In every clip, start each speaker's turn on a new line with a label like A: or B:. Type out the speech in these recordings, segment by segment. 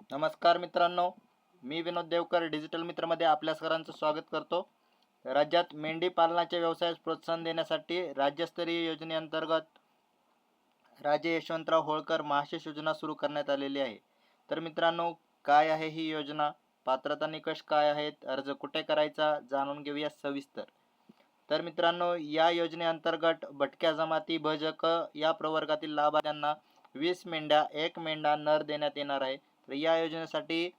A: नमस्कार मित्रांनो, मी विनोद देवकर डिजिटल मित्रमध्ये आपल्या सगळ्यांचं स्वागत करतो. राज्यात मेंढी पालनाच्या व्यवसायास प्रोत्साहन देण्यासाठी राज्यस्तरीय योजनेअंतर्गत राजे यशवंतराव होळकर महाशेष योजना सुरू करण्यात आलेली आहे. तर मित्रांनो, काय आहे ही योजना, पात्रता निकष काय आहेत, अर्ज कुठे करायचा, जाणून घेऊया सविस्तर. तर मित्रांनो, या योजनेअंतर्गत भटक्या जमाती भजक या प्रवर्गातील लाभार्थ्यांना 20 मेंढ्या, 1 मेंढा नर देण्यात येणार आहे. तर या योजनेसाठी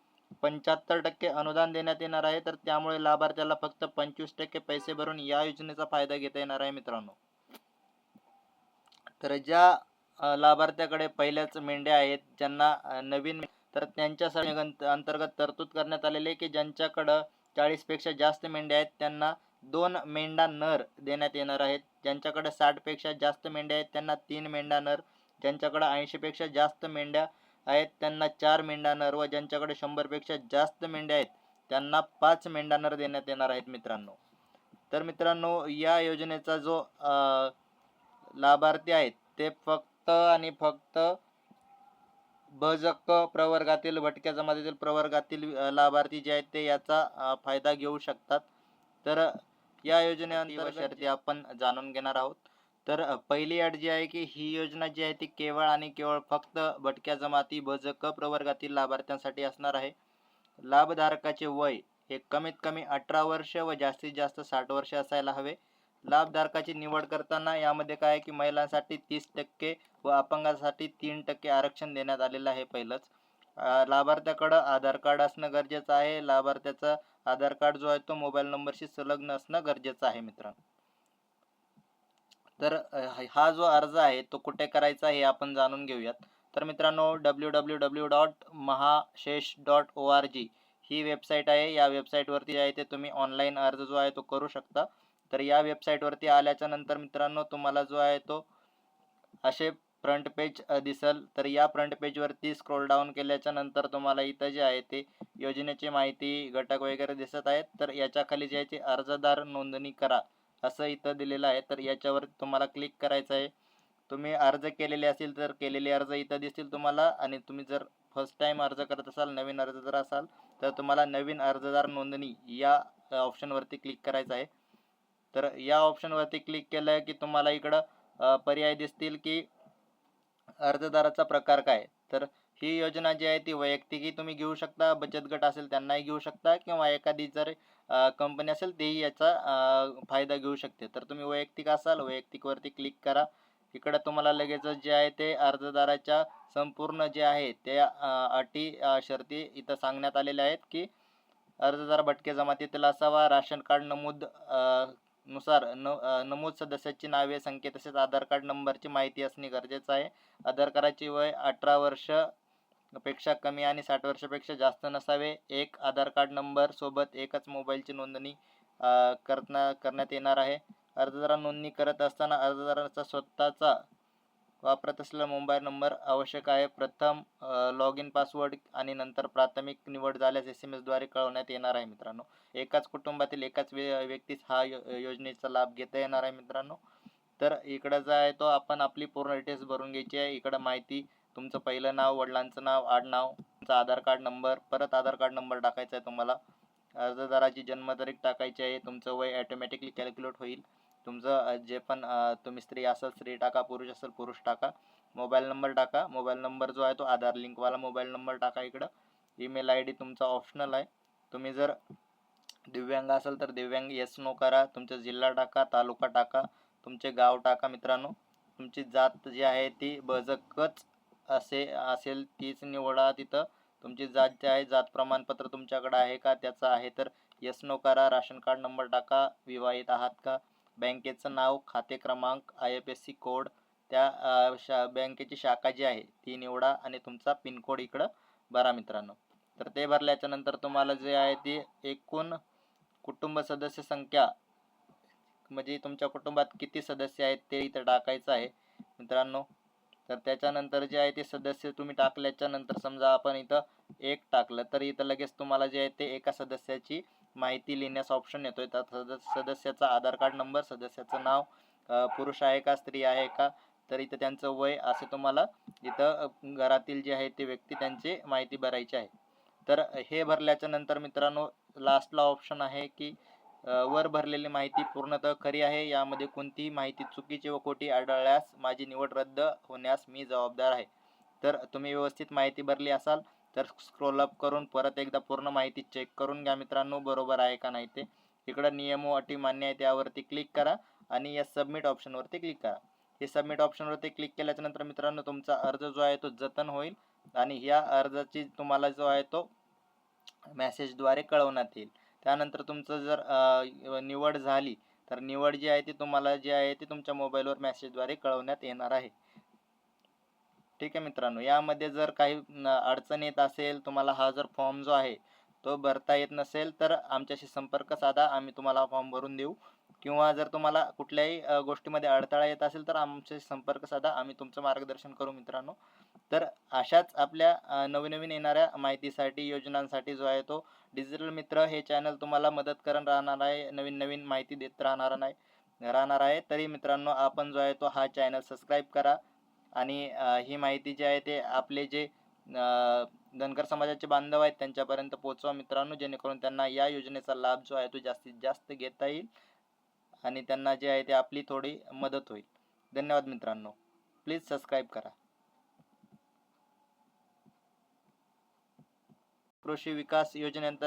A: 75% अनुदान देण्यात येणार आहे. तर त्यामुळे लाभार्थ्याला फक्त 25% पैसे भरून या योजनेचा फायदा घेता येणार आहे मित्रांनो. तर ज्या लाभार्थ्याकडे पहिल्याच मेंढ्या आहेत, ज्यांना नवीन तर त्यांच्यासाठी अंतर्गत तरतूद करण्यात आलेली आहे की ज्यांच्याकडं 40 पेक्षा जास्त मेंढ्या आहेत त्यांना 2 मेंढा नर देण्यात येणार आहेत. ज्यांच्याकडे 60 पेक्षा जास्त मेंढ्या आहेत त्यांना 3 मेंढा नर, ज्यांच्याकडे 80 पेक्षा जास्त मेंढ्या आहेत त्यांना 4 मेंढा नर व ज्यांच्याकडे 100 पेक्षा जास्त मेंढ्या आहेत त्यांना 5 मेंढा नर देण्यात येणार आहेत मित्रांनो. तर मित्रांनो, या योजनेचा जो लाभार्थी आहेत ते फक्त आणि फक्त भजक प्रवर्गातील भटक्या जमातीतील प्रवर्गातील लाभार्थी जे आहेत ते याचा फायदा घेऊ शकतात. तर या योजनेअंतर्गत शर्ती आपण जाणून घेणार आहोत. तर पहिली अट जी आहे की ही योजना जी आहे ती केवळ आणि केवळ फक्त भटक्या जमाती भजक प्रवर्गातील लाभार्थ्यांसाठी असणार आहे. लाभधारकाचे वय हे कमीत कमी 18 वर्ष व जास्तीत जास्त 60 वर्ष असायला हवे. लाभधारकाची निवड करताना यामध्ये काय आहे की महिलांसाठी 30% व अपंगांसाठी 3% आरक्षण देण्यात आलेलं आहे. पहिलंच लाभार्थ्याकडं आधार कार्ड असणं गरजेचं आहे. लाभार्थ्याचा आधार कार्ड जो आहे तो मोबाईल नंबरशी संलग्न असणं गरजेचं आहे मित्रांनो. तर हा जो अर्ज आहे तो कुठे करायचा हे आपण जाणून घेऊयात. तर मित्रांनो, www.mahashesh.org ही वेबसाईट आहे. या वेबसाईटवरती आहे ते तुम्ही ऑनलाईन अर्ज जो आहे तो करू शकता. तर या वेबसाईटवरती आल्याच्या नंतर मित्रांनो तुम्हाला जो आहे तो असे फ्रंट पेज दिसल. तर या फ्रंट पेजवरती स्क्रोल डाऊन केल्याच्या नंतर तुम्हाला इथं जे आहे ते योजनेची माहिती घटक वगैरे दिसत आहेत. तर याच्या खाली जे आहे ते अर्जदार नोंदणी करा असं इथं दिलेलं आहे. तर याच्यावर तुम्हाला क्लिक करायचं आहे. तुम्ही अर्ज केलेले असेल तर केलेले अर्ज इथं दिसतील तुम्हाला, आणि तुम्ही जर फर्स्ट टाइम अर्ज करत असाल, नवीन अर्जदार असाल तर तुम्हाला नवीन अर्जदार नोंदणी या ऑप्शनवरती क्लिक करायचं आहे. तर या ऑप्शनवरती क्लिक केलं की तुम्हाला इकडं पर्याय दिसतील की अर्जदाराचा प्रकार काय. तर ही योजना जी आहे ती वैयक्तिकही तुम्ही घेऊ शकता, बचत गट असेल त्यांनाही घेऊ शकता, किंवा एखादी जर कंपनी असेल तेही याचा फायदा घेऊ शकते. तर तुम्ही वैयक्तिक असाल, वैयक्तिकवरती क्लिक करा. इकडं तुम्हाला लगेच जे आहे ते अर्जदाराच्या संपूर्ण जे आहे त्या अटी शर्ती इथं सांगण्यात आलेल्या आहेत की अर्जदार भटके जमातीतील असावा, राशन कार्ड नुसार नमूद सदस्याची नावे, संख्या तसेच आधार कार्ड नंबरची माहिती असणे गरजेचं आहे. आधार कार्डाची वय 18 वर्ष पेक्षा कमी आणि 60 वर्षापेक्षा जास्त नसावे. एक आधार कार्ड नंबर सोबत एकच मोबाईलची नोंदणी करण्यात येणार आहे. अर्जदार नोंदणी करत असताना अर्जदाराचा स्वतःचा वापरत असलेला मोबाईल नंबर आवश्यक आहे. प्रथम लॉग इन पासवर्ड आणि नंतर प्राथमिक निवड झाल्यास SMS द्वारे कळवण्यात येणार आहे मित्रांनो. एकाच कुटुंबातील एकाच व्यक्तीस हा योजनेचा लाभ घेता येणार आहे मित्रांनो. तर इकडं जो आहे तो आपण आपली पूर्ण डिटेल्स भरून घ्यायची आहे. इकडं माहिती, तुमचं पहिलं नाव, वडिलांचं नाव, आडनाव, तुमचा आधार कार्ड नंबर, परत आधार कार्ड नंबर टाकायचा आहे तुम्हाला. अर्जदाराची जन्मतारीख टाकायची आहे. तुमचं वय ऑटोमॅटिकली कॅल्क्युलेट होईल. तुमचं जे पण तुम्ही स्त्री असाल स्त्री टाका, पुरुष असेल पुरुष टाका. मोबाईल नंबर टाका. मोबाईल नंबर जो आहे तो आधार लिंकवाला मोबाईल नंबर टाका इकडं. ईमेल ID तुमचा ऑप्शनल आहे. तुम्ही जर दिव्यांग असाल तर दिव्यांग येस नो करा. तुमचा जिल्हा टाका, तालुका टाका, तुमचे गाव टाका मित्रांनो. तुमची जात जी आहे ती बजकच असेल तीच निवडा तिथं. तुमची जात जी आहे, जात प्रमाणपत्र तुमच्याकडे आहे का त्याचं आहे तर येस नो करा. राशन कार्ड नंबर टाका. विवाहित आहात का. बँकेचं नाव, खाते क्रमांक, IFSC कोड, त्या बँकेची शाखा जी आहे ती निवडा आणि तुमचा पिनकोड इकडं भरा मित्रांनो. तर ते भरल्याच्या नंतर तुम्हाला जे आहे ती एकूण कुटुंब सदस्य संख्या, म्हणजे तुमच्या कुटुंबात किती सदस्य आहेत ते इथं टाकायचं आहे मित्रांनो. तर त्याच्यानंतर जे आहे ते सदस्य तुम्ही टाकल्याच्या नंतर समजा आपण इथं 1 टाकलं तर इथं लगेच तुम्हाला जे आहे ते एका सदस्याची माहिती लिहिण्यास ऑप्शन येतोय. त्या सदस्याचा आधार कार्ड नंबर, सदस्याचं नाव, पुरुष आहे का स्त्री आहे का, तर इथं त्यांचं वय असे तुम्हाला इथं घरातील जे आहे ते व्यक्ती त्यांची माहिती भरायची आहे. तर हे भरल्याच्या नंतर मित्रांनो लास्टला ऑप्शन आहे की वर भरलेली माहिती पूर्णतः खरी आहे, यामध्ये कोणतीही माहिती चुकीची व खोटी आढळल्यास माझी निवड रद्द होण्यास मी जबाबदार आहे. तर तुम्ही व्यवस्थित माहिती भरली असाल तर स्क्रोल अप करून परत एकदा पूर्ण माहिती चेक करून घ्या मित्रांनो, बरोबर आहे का नाही ते. इकडं नियम व अटी मान्य आहे त्यावरती क्लिक करा आणि या सबमिट ऑप्शनवरती क्लिक करा. हे सबमिट ऑप्शनवरती क्लिक केल्याच्या नंतर मित्रांनो तुमचा अर्ज जो आहे तो जतन होईल आणि या अर्जाची तुम्हाला जो आहे तो मेसेजद्वारे कळवण्यात येईल. त्यानंतर तुमचं जर निवड झाली तर निवड जी आहे ती तुम्हाला जी आहे ती तुमच्या मोबाईलवर मेसेजद्वारे कळवण्यात येणार आहे. ठीक आहे मित्रांनो, यामध्ये जर काही अडचण येत असेल, तुम्हाला हा जर फॉर्म जो आहे तो भरता येत नसेल तर आमच्याशी संपर्क साधा, आम्ही तुम्हाला फॉर्म भरून देऊ. किंवा जर तुम्हाला कुठल्याही गोष्टीमध्ये अडथळा येत असेल तर आमच्याशी संपर्क साधा, आम्ही तुमचं मार्गदर्शन करू मित्रांनो. तर अशाच आपल्या नवीन येणाऱ्या माहितीसाठी, योजनांसाठी जो आहे तो डिजिटल मित्र हे चॅनल तुम्हाला मदत करत राहणार आहे, नवीन माहिती देत राहणार आहे. तरी मित्रांनो आपण जो आहे तो हा चॅनल सबस्क्राईब करा आणि ही माहिती जी आहे ते आपले जे धनगर समाजाचे बांधव आहेत त्यांच्यापर्यंत पोहोचवा मित्रांनो, जेणेकरून त्यांना या योजनेचा लाभ जो आहे तो जास्तीत जास्त घेता येईल आणि त्यांना जे आहे ते आपली थोडी मदत होईल. धन्यवाद मित्रांनो, प्लीज सबस्क्राईब करा. कृषी विकास योजनेअंतर्गत